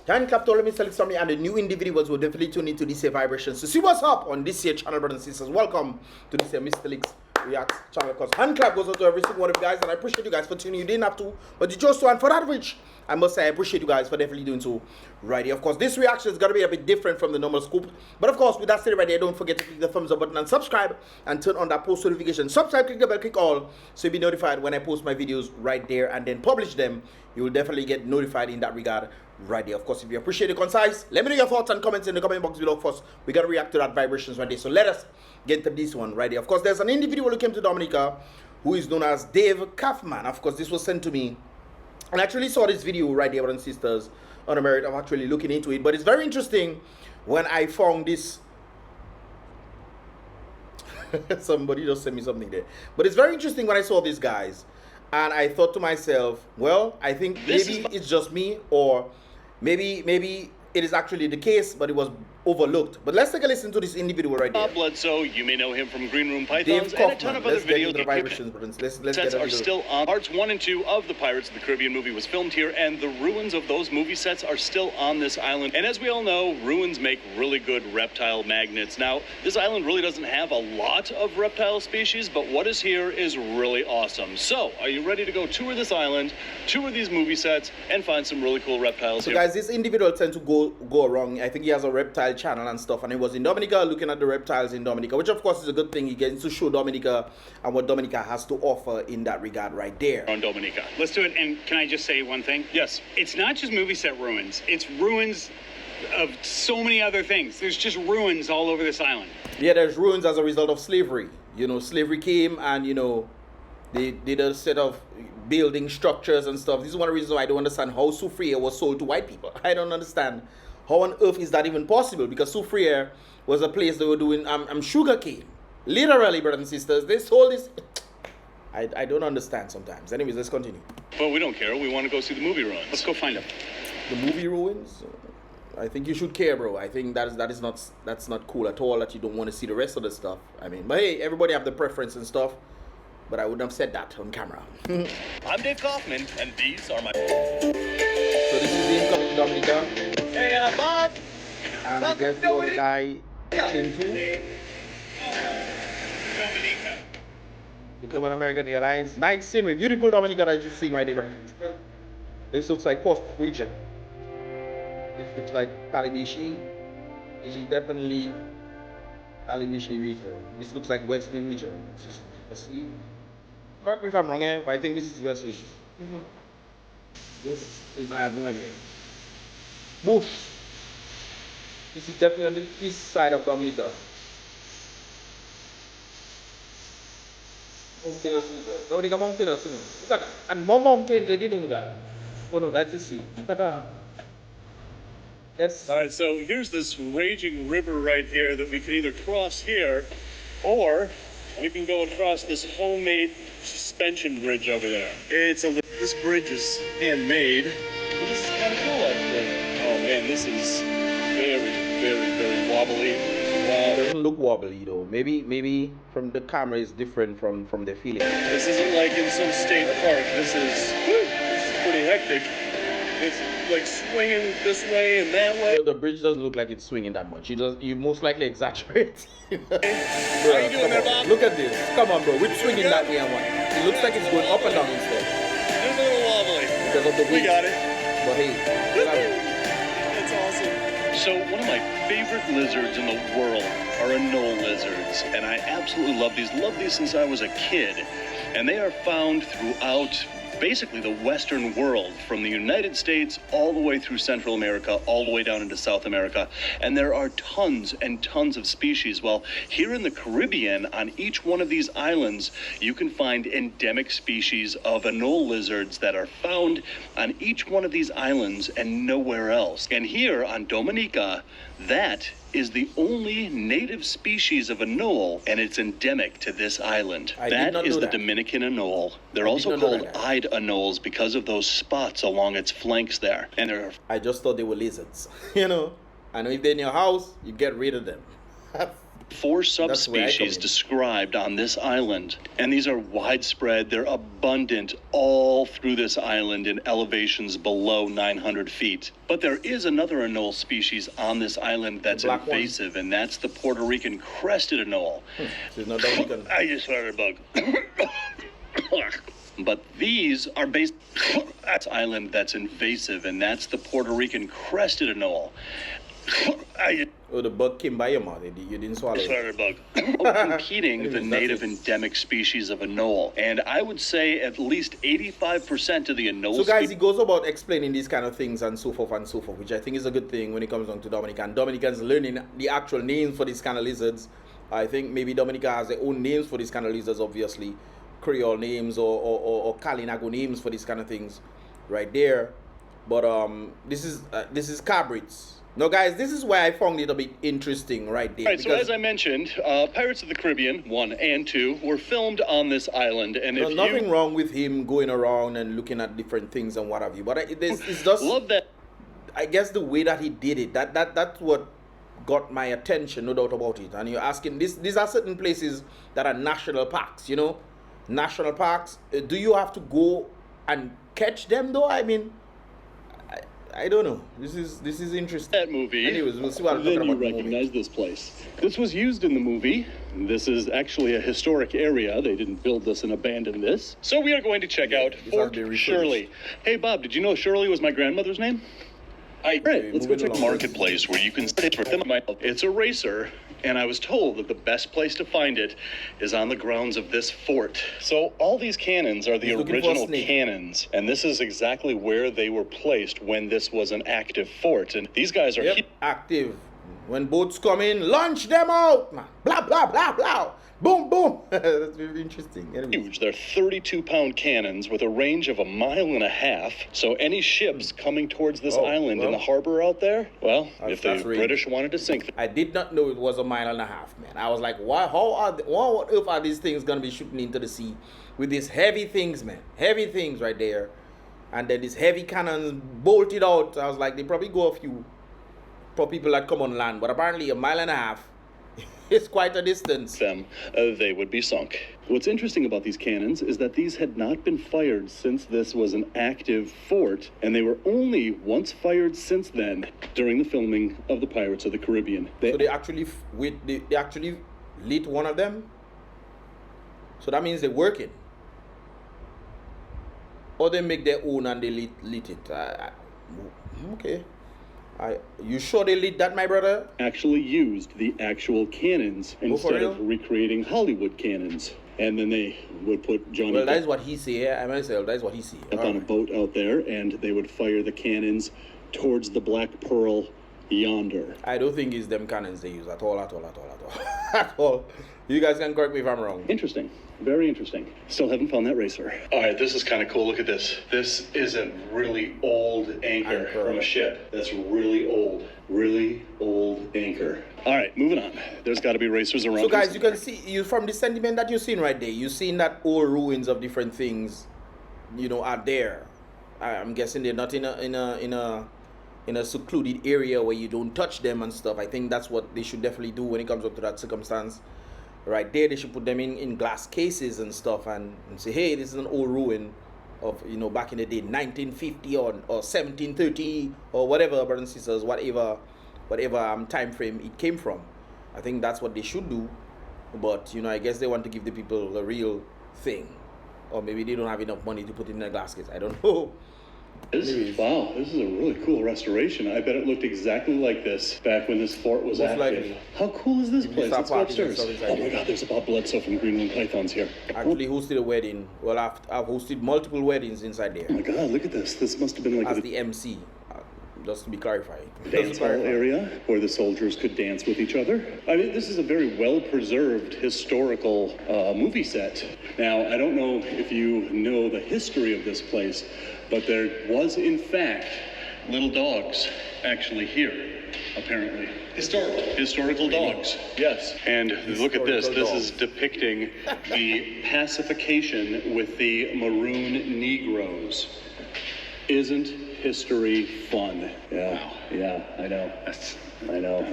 Hand clap to all the Mystelics from me and the new individuals will definitely tune into this here vibrations to see what's up on this here channel, brothers and sisters. Welcome to this here Mystelics Reacts channel. Because hand clap goes out to every single one of you guys, and I appreciate you guys for tuning. You didn't have to, but you chose to, and for that which I must say I appreciate you guys for definitely doing so right here. Of course, this reaction is gonna be a bit different from the normal scoop, but of course, with that said right there, don't forget to click the thumbs up button and subscribe and turn on that post notification. Subscribe, click the bell, click all, so you'll be notified when I post my videos right there and then publish them. You will definitely get notified in that regard right there. Of course, if you appreciate the concise, let me know your thoughts and comments in the comment box below. First, we gotta react to that vibrations right there. So let us get into this one right there. Of course, there's an individual who came to Dominica who is known as Calfman. Of course, this was sent to me. And I actually saw this video right there, brothers and sisters, on the merit of actually looking into it. But it's very interesting when I found this. Somebody just sent me something there. But it's very interesting when I saw these guys. And I thought to myself, well, I think maybe it's just me, or maybe it is actually the case, but it was overlooked. But let's take a listen to this individual right there. Bledsoe, you may know him from Green Room Pythons and a ton of other videos. Sets are still on. Parts 1 and 2 of the Pirates of the Caribbean movie was filmed here, and the ruins of those movie sets are still on this island. And as we all know, ruins make really good reptile magnets. Now, this island really doesn't have a lot of reptile species, but what is here is really awesome. So, are you ready to go tour this island, tour these movie sets, and find some really cool reptiles so here? Guys, this individual tend to go wrong. I think he has a reptile channel and stuff, and he was in Dominica looking at the reptiles in Dominica, which of course is a good thing. He gets to show Dominica and what Dominica has to offer in that regard right there. On Dominica. Let's do it. And can I just say one thing? Yes. It's not just movie set ruins. It's ruins of so many other things. There's just ruins all over this island. Yeah, there's ruins as a result of slavery. You know, slavery came and, you know, they did a set of building structures and stuff. This is one of the reasons why I don't understand how Soufriere was sold to white people. I don't understand. How on earth is that even possible? Because Soufriere was a place they were doing sugar cane. Literally, brothers and sisters, they sold this. I don't understand sometimes. Anyways, let's continue. But we don't care. We want to go see the movie ruins. Let's go find them. The movie ruins? I think you should care, bro. I think that's not cool at all that you don't want to see the rest of the stuff. I mean, but hey, everybody have the preference and stuff. But I wouldn't have said that on camera. I'm Dave Kaufman, and these are my... So this is the incoming Dominica. Hey, Bob! And I guess the other guy into Dominica. Become an American Airlines. Nice scenery, beautiful Dominica that you see right there. This looks like Coast region. This looks like Calibishie. This is definitely Calibishie region. This looks like Western region. Let's see. Correct me if I'm wrong, but I think this is West region. This is my idea. Move. This is definitely the east side of Dominica. Dominica mountainous. Look at, and more mountains they didn't do that. Oh no, that's the sea. Yes. All right, so here's this raging river right here that we can either cross here, or we can go across this homemade suspension bridge over there. This bridge is handmade. This is kind of cool, actually. Oh man, this is very wobbly. It doesn't look wobbly though. Maybe from the camera is different from the feeling. This isn't like in some state park. This is pretty hectic. It's like swinging this way and that way. The bridge doesn't look like it's swinging that much. You most likely exaggerate. How you doing there, Bob? Look at this. Come on, bro. Which swinging that way and what? It looks like it's going up and down instead. It's a little wobbly. Because of the wind. We got it. But hey, That's awesome. So one of my favorite lizards in the world are anole lizards, and I absolutely love these. Loved these since I was a kid, and they are found throughout basically the Western world, from the United States all the way through Central America, all the way down into South America. And there are tons and tons of species. Well, here in the Caribbean, on each one of these islands, you can find endemic species of anole lizards that are found on each one of these islands and nowhere else. And here on Dominica, that is the only native species of anole, and it's endemic to this island. That is the Dominican anole. They're also called eyed anoles because of those spots along its flanks there. And I just thought they were lizards. You know, I know if they're in your house, you get rid of them. 4 That's where I come subspecies in. described on this island, and these are widespread. They're abundant all through this island in elevations below 900 feet. But there is another anole species on this island that's The black one. invasive, and that's the Puerto Rican crested anole. There's no Dominican. I just heard a bug. But these are based that's island that's invasive, and that's the Puerto Rican crested anole. Oh, the bug came by your mouth. You didn't swallow it. Sorry, bug. Competing the Anyways, native that's it. endemic species of anole, and I would say at least 85% of the anole. So guys, he goes about explaining these kind of things and so forth, which I think is a good thing when it comes down to Dominica. And Dominican's learning the actual names for these kind of lizards. I think maybe Dominica has their own names for these kind of lizards, obviously. Creole names or Kalinago names for these kind of things right there. But this is cabrids. Now, guys, this is why I found it a bit interesting right there. All right, so as I mentioned, Pirates of the Caribbean 1 and 2 were filmed on this island, and there's nothing wrong with him going around and looking at different things and what have you. But it's just love that. I guess the way that he did it, that's what got my attention, no doubt about it. And you're asking, these are certain places that are national parks, you know, national parks. Do you have to go and catch them though? I mean, I don't know. This is interesting. That movie. Anyways, we'll see what I'm Then talking you about. In the movie. recognize this place. This was used in the movie. This is actually a historic area. They didn't build this and abandon this. So we are going to check out has Fort been refurbished. Shirley. Hey Bob, did you know Shirley was my grandmother's name? Right, let's go moving check the along. marketplace where you can sit for them. It's a racer, and I was told that the best place to find it is on the grounds of this fort. So all these cannons are the He's looking for a original snake. cannons, and this is exactly where they were placed when this was an active fort. And these guys are Yep, active. When boats come in, launch them out, man. Blah blah blah blah. Boom boom. That's very interesting. Anyways. huge. They're 32-pound cannons with a range of 1.5 miles. So any ships coming towards this Oh, island in well. the harbor out there, well, if the that's range. British wanted to sink them. I did not know it was 1.5 miles, man. I was like, why? What on earth are these things gonna be shooting into the sea with these heavy things, man? Heavy things right there, and then these heavy cannons bolted out. I was like, they probably go a few for people that come on land, but apparently 1.5 miles is quite a distance. They would be sunk. What's interesting about these cannons is that these had not been fired since this was an active fort, and they were only once fired since then during the filming of the Pirates of the Caribbean. So they actually they actually lit one of them. So that means they're working, or they make their own and they lit it. Okay. You sure they lit that, my brother? Actually used the actual cannons instead of real? recreating Hollywood cannons. And then they would put Johnny Well, that is what he say. I myself, that is what he say. Depp on a boat out there, and they would fire the cannons towards the Black Pearl yonder. I don't think it's them cannons they use at all. At all. You guys can correct me if I'm wrong. Interesting. Very interesting. Still haven't found that racer. All right, this is kind of cool. Look at this. This is a really old anchor from a ship. That's really old anchor. All right, moving on. There's got to be racers around. So here guys, you can somewhere. see you from the sentiment that you're seeing right there. You're seeing that old ruins of different things, you know, are there. I'm guessing they're not in a secluded area where you don't touch them and stuff. I think that's what they should definitely do when it comes up to that circumstance. Right there, they should put them in glass cases and stuff and say, hey, this is an old ruin of, you know, back in the day, 1950 or 1730 or whatever, brothers and sisters, whatever time frame it came from. I think that's what they should do. But, you know, I guess they want to give the people the real thing. Or maybe they don't have enough money to put it in a glass case. I don't know. Wow, this is a really cool restoration. I bet it looked exactly like this back when this fort was Most active. likely. How cool is this If you place? start Let's go parties and upstairs. stuff inside Oh my there. God, there's a Bob Bledsoe from Greenland Pythons here. Actually hosted a wedding. Well, I've hosted multiple weddings inside there. Oh my God, look at this. This must have been like As a the MC, just to be clarified. dance hall area where the soldiers could dance with each other. I mean, this is a very well-preserved historical movie set. Now, I don't know if you know the history of this place, but there was, in fact, little dogs actually here, apparently. Historical dogs, yes. And look at this. This is depicting the pacification with the maroon Negroes. Isn't history fun? Yeah, I know. I know.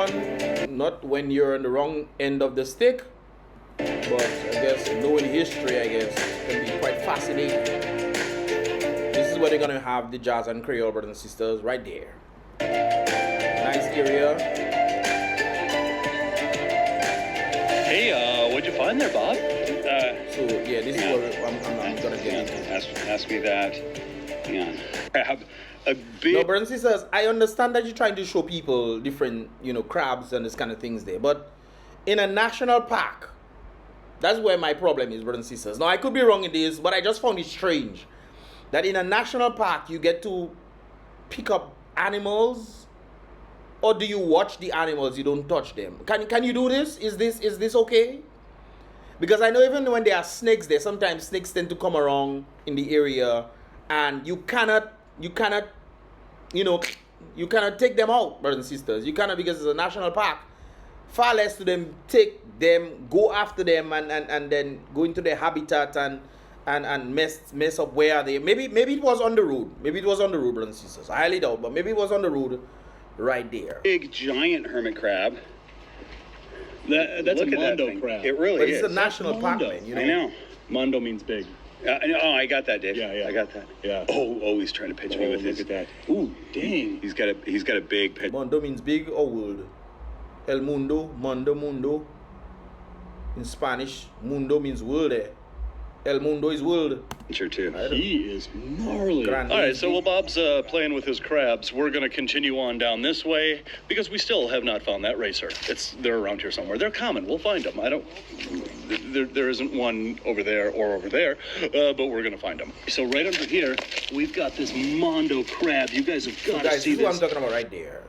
fun, not when you're on the wrong end of the stick, but I guess knowing history, I guess, can be quite fascinating. This is where they're gonna have the Jazz and Creole brothers and sisters right there. Nice area. Hey, what'd you find there, Bob? So yeah, this is what I'm gonna get into. Ask me that. Hang on. Crab. A big. No, brothers and sisters, I understand that you're trying to show people different, crabs and this kind of things there, but in a national park, that's where my problem is, brothers and sisters. Now, I could be wrong in this, but I just found it strange that in a national park, you get to pick up animals, or do you watch the animals, you don't touch them? Can you do this? Is this okay? Because I know even when there are snakes there, sometimes snakes tend to come around in the area, and you cannot take them out, brothers and sisters. You cannot, because it's a national park. Far less to them take them, go after them, and then go into their habitat and mess up where they. Maybe it was on the road. Maybe it was on the road, brothers and sisters. I highly doubt, but maybe it was on the road right there. Big giant hermit crab. That's Look a at that Mondo thing. crab. It really But is. it's a national park, man. I know. Mondo means big. Oh, I got that, Dave. Yeah. I got that. Yeah. Oh, he's trying to pitch me with look his. at that. Ooh, dang. He's got a big pitch. Mondo means big or world. El mundo, mundo. In Spanish, mundo means world. El mundo is world. Sure too. He is gnarly. Grande. All right, so while Bob's playing with his crabs, we're going to continue on down this way because we still have not found that racer. They're around here somewhere. They're common. We'll find them. There isn't one over there or over there, but we're going to find them. So right under here, we've got this Mondo Crab. You guys have So got to guys, see this is what I'm this. talking about right there.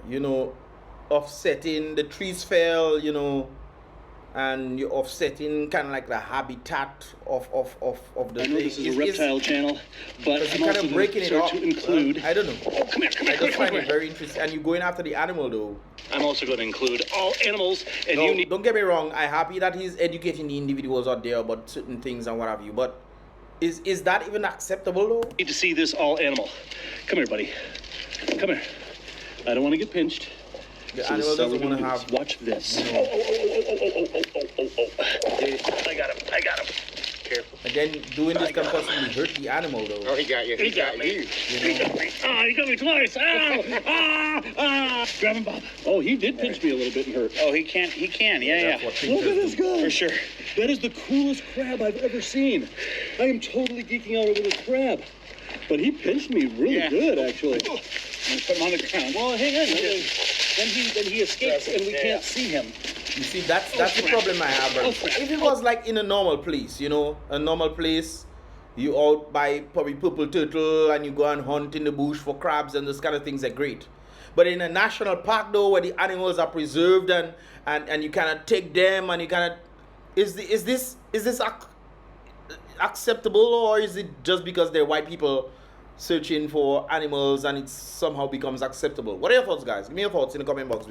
Offsetting, the trees fell, and you're offsetting kind of like the habitat of the I know thing. this is a reptile channel, but Because I'm you're also kind of going breaking to it start up. to include. I don't know. Oh, come here, I just find it very interesting. And you're going after the animal, though. I'm also going to include all animals, and No, you need. don't get me wrong. I'm happy that he's educating the individuals out there about certain things and what have you. But is that even acceptable, though? Need to see this all animal. Come here, buddy. Come here. I don't want to get pinched. The So this animal is how doesn't we're want to gonna have. do this. Watch this. No. I got him. Careful. And then doing this can possibly hurt the animal, though. Oh, he got you. He got you. He got me. Ah, he got me twice. Grab him, Bob. Oh, he did pinch me a little bit and hurt. Oh, he can. Yeah. That's what Look at pinchers this do. guy. For sure. That is the coolest crab I've ever seen. I am totally geeking out over this crab. But he pinched me really Yeah. good, actually. I'm gonna put him on the ground. Well, hang on. Then he escapes and we can't see him. You see, that's the problem I have. Right? If it was like in a normal place, a normal place, you out by probably purple turtle and you go and hunt in the bush for crabs and those kind of things are great. But in a national park though, where the animals are preserved and you cannot take them and you cannot, is this acceptable, or is it just because they're white people searching for animals and it somehow becomes acceptable? What are your thoughts, guys? Give me your thoughts in the comment box.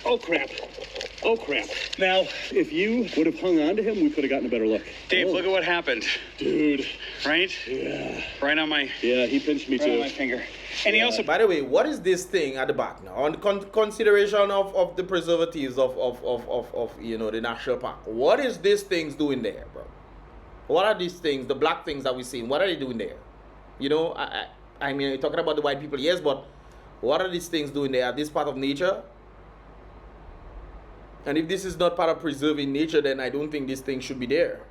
Oh, crap. Now, if you would have hung on to him, we could have gotten a better look. Dave, Oh, look at what happened. Dude. Right? Yeah. Right on my Yeah, he pinched me too. finger. And he also. By the way, what is this thing at the back now? On consideration of the preservatives of the national park. What is these things doing there, bro? What are these things, the black things that we're seeing? What are they doing there? I mean, you're talking about the white people, yes, but what are these things doing there? Are this part of nature? And if this is not part of preserving nature, then I don't think these things should be there.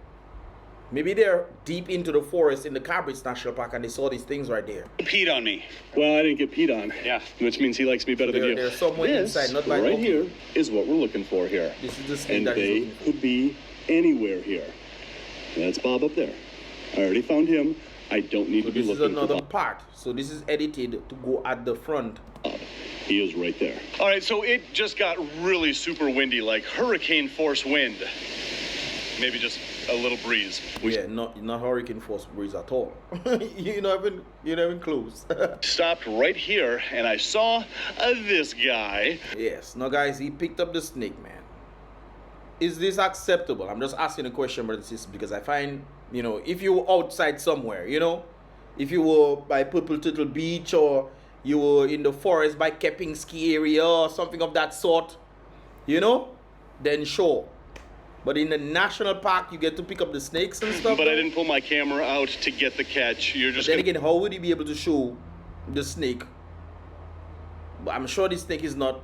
Maybe they're deep into the forest in the Calypsos National Park and they saw these things right there. Peed on me. Well, I didn't get peed on. Yeah. Which means he likes me better than you. They're somewhere This, inside, not by right opening. here, is what we're looking for here. This is the skin And that he's they looking for. could be anywhere here. That's Bob up there. I already found him. I don't need So to be this is looking another for Bob. part. So this is edited to go at the front. He is right there. All right, so it just got really super windy, like hurricane force wind. Maybe just a little breeze. Yeah, not hurricane force breeze at all. you're not even close. Stopped right here, and I saw this guy. Yes. Now, guys, he picked up the snake, man. Is this acceptable? I'm just asking a question, brothers and sisters, because I find, if you were outside somewhere, if you were by Purple Turtle Beach or you were in the forest by Kepinski area or something of that sort, you know, then sure. But in the national park, you get to pick up the snakes and stuff. But I didn't pull my camera out to get the catch. You're just then again, how would he be able to show the snake? But I'm sure this snake is not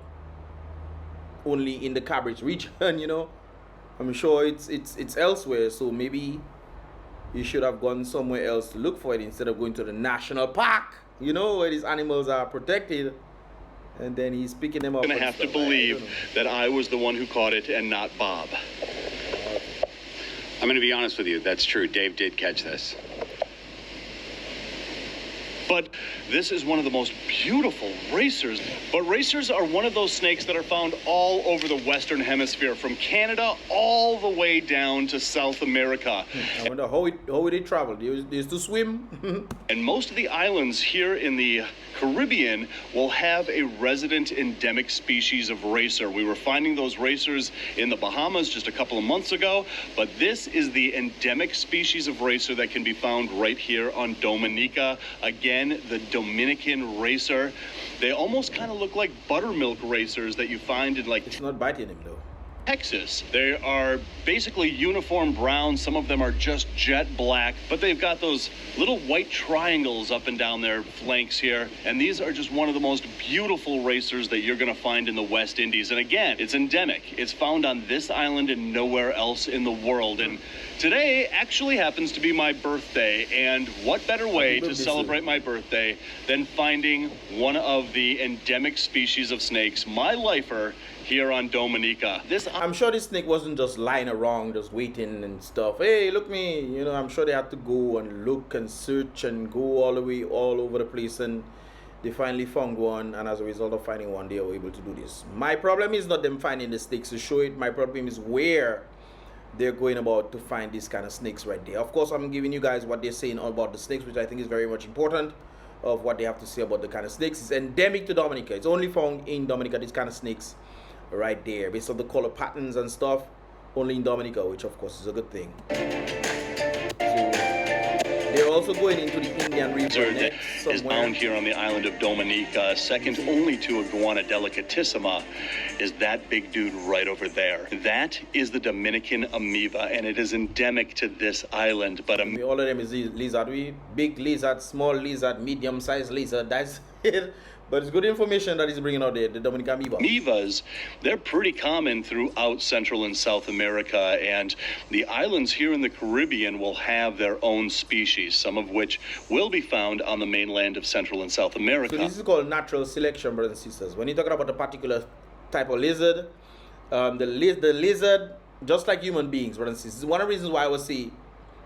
only in the Cabridge region, you know. I'm sure it's elsewhere. So maybe you should have gone somewhere else to look for it instead of going to the national park, you know, where these animals are protected. And then he's picking them up. Gonna have to believe that I was the one who caught it and not Bob. I'm going to be honest with you. That's true. Dave did catch this. But this is one of the most beautiful racers. But racers are one of those snakes that are found all over the Western Hemisphere, from Canada all the way down to South America. I wonder how would they travel? They used to swim? And most of the islands here in the Caribbean will have a resident endemic species of racer. We were finding those racers in the Bahamas just a couple of months ago, but this is the endemic species of racer that can be found right here on Dominica. Again, the Dominican racer. They almost kind of look like buttermilk racers that you find in like It's not biting him though. Texas. They are basically uniform brown. Some of them are just jet black, but they've got those little white triangles up and down their flanks here. And these are just one of the most beautiful racers that you're going to find in the West Indies. And again, it's endemic. It's found on this island and nowhere else in the world. And today actually happens to be my birthday. And what better way to celebrate my birthday than finding one of the endemic species of snakes, my lifer, here on Dominica. I'm sure this snake wasn't just lying around, just waiting and stuff. Hey, look me. You know, I'm sure they had to go and look and search and go all the way all over the place, and they finally found one, and as a result of finding one, they were able to do this. My problem is not them finding the snakes to show it. My problem is where they're going about to find these kind of snakes right there. Of course, I'm giving you guys what they're saying about the snakes, which I think is very much important of what they have to say about the kind of snakes. It's endemic to Dominica. It's only found in Dominica, these kind of snakes right there, based on the color patterns and stuff, only in Dominica, which of course is a good thing. So they're also going into the Indian River That is found here on the island of Dominica, second only to Iguana delicatissima, is that big dude right over there. That is the Dominican amoeba, and it is endemic to this island. But all of them is lizard, big lizard, small lizard, medium-sized lizard. That's it. But it's good information that he's bringing out there, the Dominican amoeba. Amoebas, they're pretty common throughout Central and South America, and the islands here in the Caribbean will have their own species, some of which will be found on the mainland of Central and South America. So this is called natural selection, brothers and sisters. When you're talking about a particular type of lizard, the lizard, just like human beings, brothers and sisters, one of the reasons why I would say,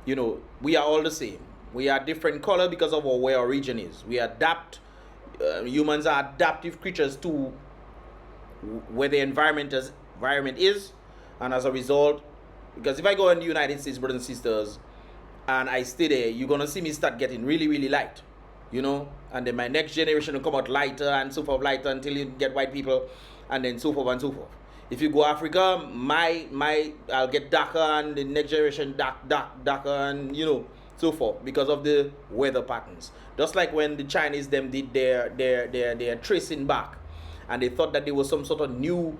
you know, we are all the same. We are different color because of where our region is. We adapt. Humans are adaptive creatures to where the environment is, and as a result, because if I go in the United States, brothers and sisters, and I stay there, you're gonna see me start getting really, really light, you know, and then my next generation will come out lighter and so forth, lighter until you get white people, and then so forth and so forth. If you go Africa, I'll get darker, and the next generation darker, and you know, so forth, because of the weather patterns. Just like when the Chinese them did their tracing back, and they thought that they were some sort of new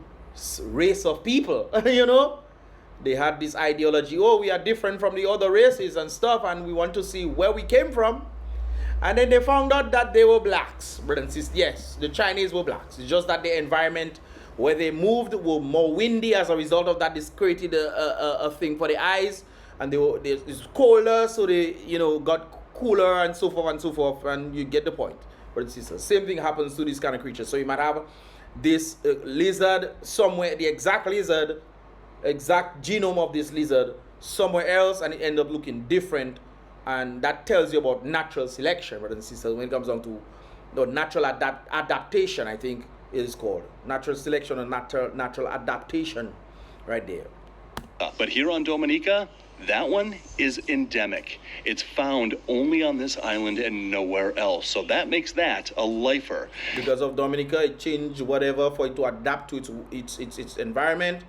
race of people, you know, they had this ideology, oh, we are different from the other races and stuff, and we want to see where we came from. And then they found out that they were blacks, brothers and sisters. Yes, the Chinese were blacks. It's just that the environment where they moved were more windy. As a result of that, this created a thing for the eyes, and it's colder, so they, you know, got cooler and so forth, and you get the point, brothers and sisters. Same thing happens to this kind of creature. So you might have this lizard somewhere, the exact lizard, exact genome of this lizard somewhere else, and it end up looking different, and that tells you about natural selection, brothers and sisters. When it comes down to the natural adaptation, I think it is called natural selection and natural adaptation, right there. But here on Dominica, that one is endemic. It's found only on this island and nowhere else. So that makes that a lifer. Because of Dominica, it changed whatever for it to adapt to its environment,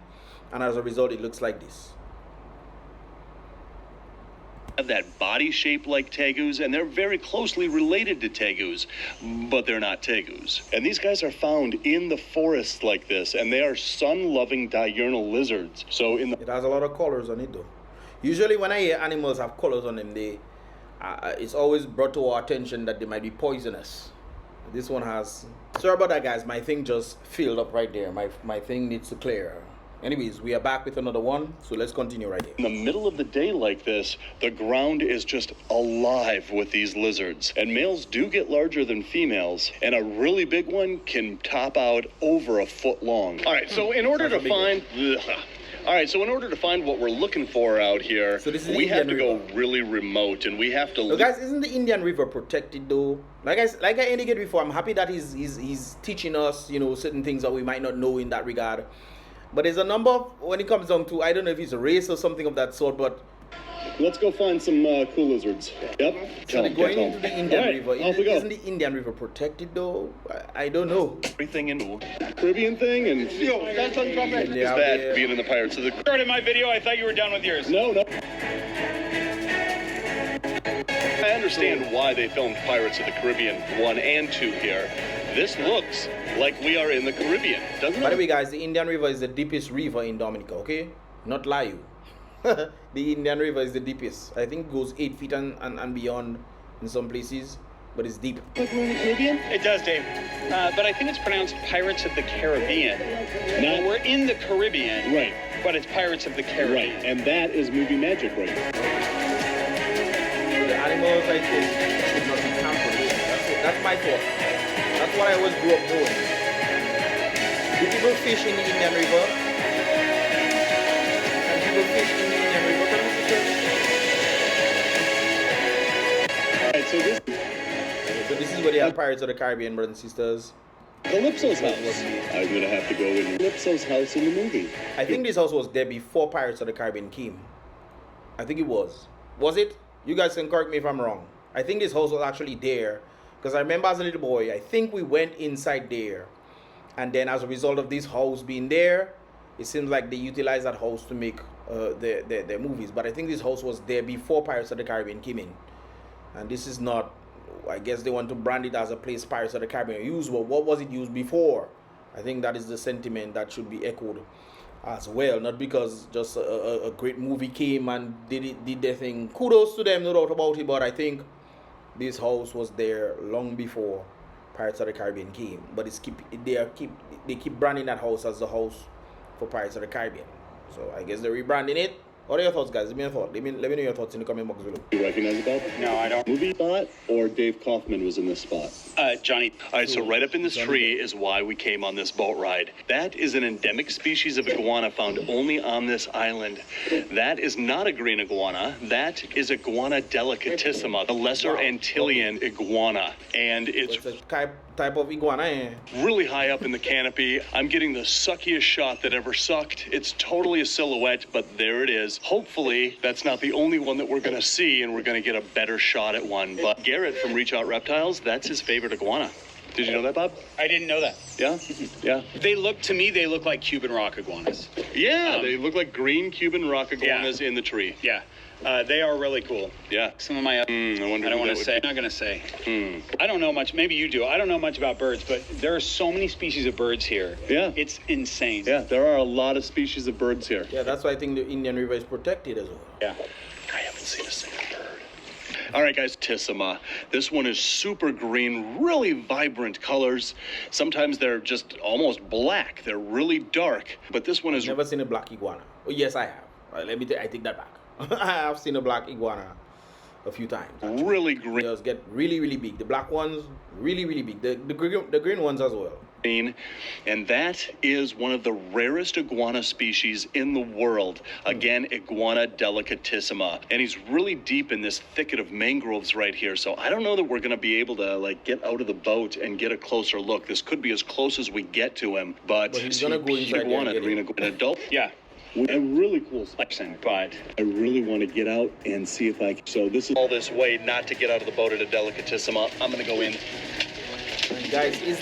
and as a result, it looks like this. Have that body shape like tegus, and they're very closely related to tegus, but they're not tegus. And these guys are found in the forests like this, and they are sun-loving diurnal lizards. So in the It has a lot of colors on it though. Usually when I hear animals have colors on them, it's always brought to our attention that they might be poisonous. This one has... Sorry about that, guys. My thing just filled up right there. My thing needs to clear. Anyways, we are back with another one, so let's continue right here. In the middle of the day like this, the ground is just alive with these lizards. And males do get larger than females, and a really big one can top out over a foot long. All right, so in order to find... All right, so in order to find what we're looking for out here, so this is we have to River. go really remote, and we have to... So guys, isn't the Indian River protected though? Like I indicated before, I'm happy that he's teaching us, you know, certain things that we might not know in that regard. But there's a number of, when it comes down to, I don't know if it's a race or something of that sort, but... Let's go find some cool lizards. Yep. So they're going into the Indian River. Off we go. Isn't the Indian River protected though? I don't know. Everything into Caribbean thing and... Is that being in the Pirates of the... Started my video. I thought you were done with yours. No. I understand why they filmed Pirates of the Caribbean 1 and 2 here. This looks like we are in the Caribbean, doesn't it? By the way, guys, the Indian River is the deepest river in Dominica, okay? Not lie you. The Indian River is the deepest. I think it goes 8 feet and beyond in some places, but it's deep. Like we're in the Caribbean? It does, Dave. But I think it's pronounced Pirates of the Caribbean. No. We're in the Caribbean. Right. But it's Pirates of the Caribbean. Right. And that is movie magic right now. The animals, I think, should not be tampered with. That's my thought. That's what I always grew up doing. Do people fish in the Indian River? And people fish in the Indian River? Alright, So this is where they have Pirates of the Caribbean, brothers and sisters. Calypso's house. I'm gonna have to go in Calypso's house in the movie. I think this house was there before Pirates of the Caribbean came. I think it was. Was it? You guys can correct me if I'm wrong. I think this house was actually there. Because I remember as a little boy, I think we went inside there. And then as a result of this house being there, it seems like they utilized that house to make their movies. But I think this house was there before Pirates of the Caribbean came in. And this is not, I guess they want to brand it as a place Pirates of the Caribbean used. But what was it used before? I think that is the sentiment that should be echoed as well. Not because just a great movie came and did their thing. Kudos to them, no doubt about it. But I think this house was there long before Pirates of the Caribbean came. But they keep branding that house as the house for Pirates of the Caribbean. So I guess they're rebranding it. What are your thoughts, guys? Let me know your thoughts. Let me know your thoughts in the comment box below. You recognize it, Bob? No, I don't. Movie spot or Dave Kaufman was in this spot? Johnny. All right, so right up in this tree is why we came on this boat ride. That is an endemic species of iguana found only on this island. That is not a green iguana. That is Iguana delicatissima, the lesser Antillean iguana. And it's a type of iguana, eh? really high up in the canopy. I'm getting the suckiest shot that ever sucked. It's totally a silhouette, but there it is. Hopefully, that's not the only one that we're going to see, and we're going to get a better shot at one. But Garrett from Reach Out Reptiles, that's his favorite iguana. Did you know that, Bob? I didn't know that. Yeah? Yeah. They look like Cuban rock iguanas. Yeah, they look like green Cuban rock iguanas in the tree. Yeah. They are really cool. Yeah. Some of my I wonder I don't who want that to say. would I'm not going to say. be. I don't know much. Maybe you do. I don't know much about birds, but there are so many species of birds here. Yeah. It's insane. Yeah, there are a lot of species of birds here. Yeah, that's why I think the Indian River is protected as well. Yeah. I haven't seen a single bird. All right, guys, Tissima. This one is super green, really vibrant colors. Sometimes they're just almost black. They're really dark. But this one is... Never seen a black iguana. Oh, yes, I have. I take that back. I have seen a black iguana a few times. really They green. just get really, really big. The black ones, really, really big. The green ones as well. And that is one of the rarest iguana species in the world. Again, Iguana delicatissima. And he's really deep in this thicket of mangroves right here. So I don't know that we're going to be able to get out of the boat and get a closer look. This could be as close as we get to him. But he's gonna go inside there and iguana, get green it. iguana, adult. Yeah. A really cool spot. But I really want to get out and see if I can. So this is All this way not to get out of the boat at a delicatissima. I'm going to go in. And guys, is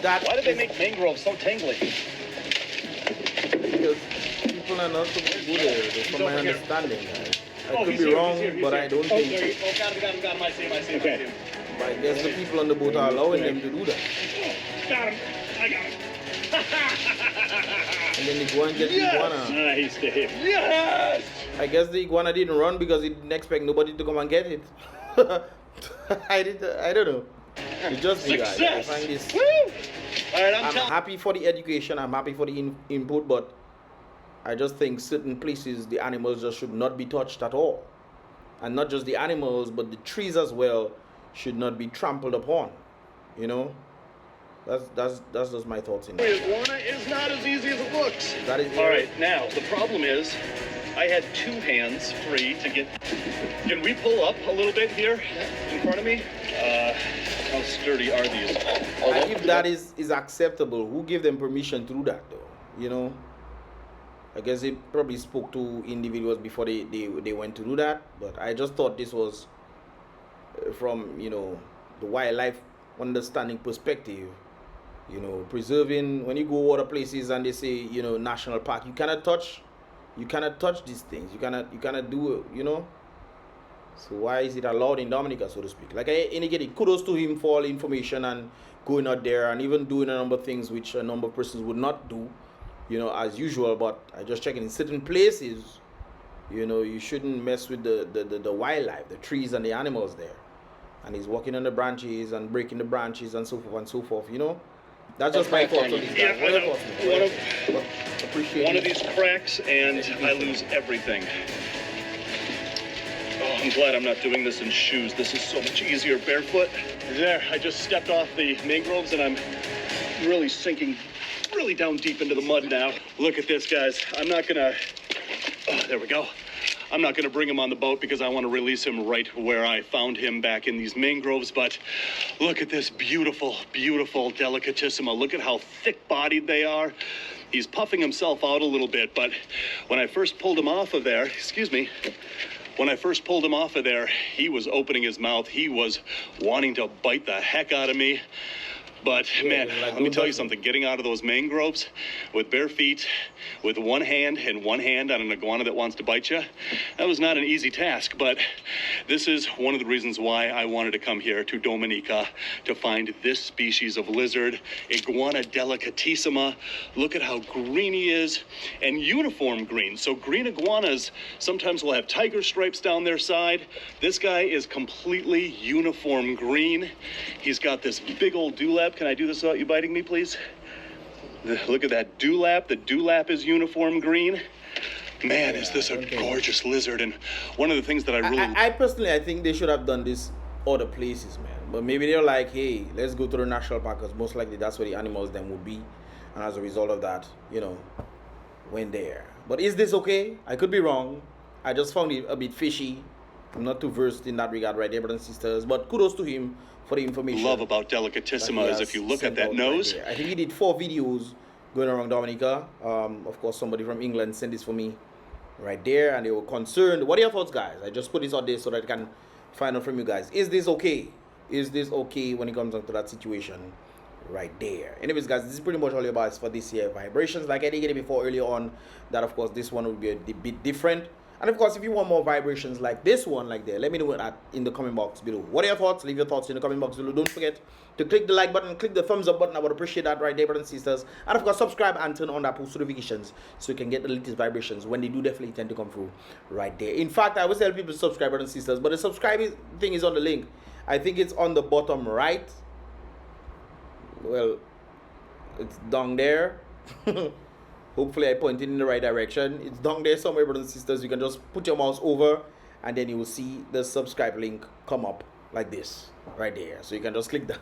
that... Why did they make mangroves so tangly? Because people are not supposed to go there. That's from my understanding, guys. I could be wrong, but I don't think. There you go. Got him. I see him. Okay. But I guess the people on the boat are allowing them to do that. Got him. I got him. And then the iguana gets the iguana. Nice to him. Yes! I guess the iguana didn't run because it didn't expect nobody to come and get it. I don't know. It just be guys. I find this. Woo! All right, I'm happy for the education. I'm happy for the input, but I just think certain places the animals just should not be touched at all, and not just the animals, but the trees as well should not be trampled upon. You know, that's just my thoughts in it. Iguana is not as easy as it looks. That is All right, now the problem is I had 2 hands free to get. Can we pull up a little bit here in front of me? How sturdy are these? And if that is acceptable, who gave them permission to do that though? You know, I guess they probably spoke to individuals before they went to do that. But I just thought this was from, you know, the wildlife understanding perspective. You know, preserving, when you go other places and they say, you know, national park, you cannot touch these things. You cannot do it, you know. So why is it allowed in Dominica, so to speak? Like I indicated, kudos to him for all the information and going out there and even doing a number of things which a number of persons would not do, you know, as usual. But I just checking in certain places, you know, you shouldn't mess with the wildlife, the trees and the animals there. And he's walking on the branches and breaking the branches and so forth and so forth, you know. That's just my thoughts on these guys. What are your thoughts? Appreciate One of these cracks and I lose everything. Oh, I'm glad I'm not doing this in shoes. This is so much easier barefoot. There, I just stepped off the mangroves and I'm really sinking really down deep into the mud now. Look at this, guys. I'm not gonna, there we go. I'm not gonna bring him on the boat because I want to release him right where I found him back in these mangroves, but look at this beautiful, beautiful delicatissima. Look at how thick-bodied they are. He's puffing himself out a little bit, but when I first pulled him off of there, when I first pulled him off of there, he was opening his mouth. He was wanting to bite the heck out of me. But man, let me tell you something, getting out of those mangroves with bare feet, with one hand on an iguana that wants to bite you, that was not an easy task. But this is one of the reasons why I wanted to come here to Dominica to find this species of lizard, Iguana delicatissima. Look at how green he is, and uniform green. So green iguanas sometimes will have tiger stripes down their side. This guy is completely uniform green. He's got this big old dewlap. Can I do this without you biting me, please? Look at that dewlap. The dewlap is uniform green. Man, is this a gorgeous lizard. And one of the things that I personally, I think they should have done this other places, man. But maybe they're like, hey, let's go to the national park because most likely that's where the animals then would be. And as a result of that, you know, went there. But is this okay? I could be wrong. I just found it a bit fishy. I'm not too versed in that regard, right, brothers and sisters. But kudos to him for the information. love about delicatissima is if you look at that nose. Right, I think he did 4 videos going around Dominica. Of course, somebody from England sent this for me right there, and they were concerned. What are your thoughts, guys? I just put this out there so that I can find out from you guys. Is this okay? Is this okay when it comes down to that situation right there? Anyways, guys, this is pretty much all your advice for this year vibrations. Like I indicated before earlier on, that of course this one will be a bit different. And of course, if you want more vibrations like this one, like there, let me know that in the comment box below. What are your thoughts? Leave your thoughts in the comment box below. Don't forget to click the like button, click the thumbs up button. I would appreciate that right there, brothers and sisters. And of course, subscribe and turn on that post notifications so you can get the latest vibrations when they do definitely tend to come through right there. In fact, I always tell people to subscribe, brothers and sisters, but the subscribe thing is on the link. I think it's on the bottom right. Well, it's down there. Hopefully I pointed in the right direction. It's down there somewhere, brothers and sisters. You can just put your mouse over and then you will see the subscribe link come up like this right there. So you can just click that.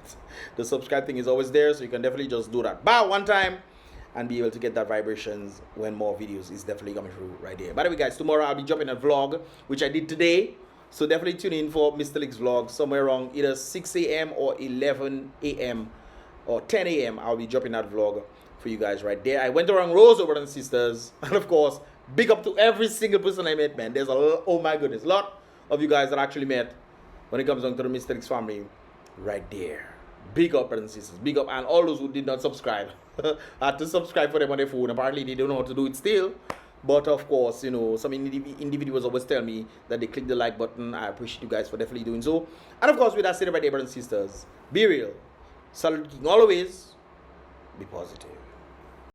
The subscribe thing is always there, so you can definitely just do that one time and be able to get that vibrations when more videos is definitely coming through right there. By the way, guys, tomorrow I'll be dropping a vlog, which I did today. So definitely tune in for Mystelics vlog somewhere around either 6 a.m. or 11 a.m. or 10 a.m. I'll be dropping that vlog for you guys right there. I went around Rose, brothers and sisters, and of course, big up to every single person I met, man. There's a lot, oh my goodness, a lot of you guys that I actually met when it comes down to the Mystelics family right there. Big up, brothers and sisters, big up, and all those who did not subscribe. I had to subscribe for them on their phone. Apparently, they don't know how to do it still, But of course, you know, some individuals always tell me that they click the like button. I appreciate you guys for definitely doing so. And of course, with that said, my dear brothers and sisters, be real, salute king always, be positive.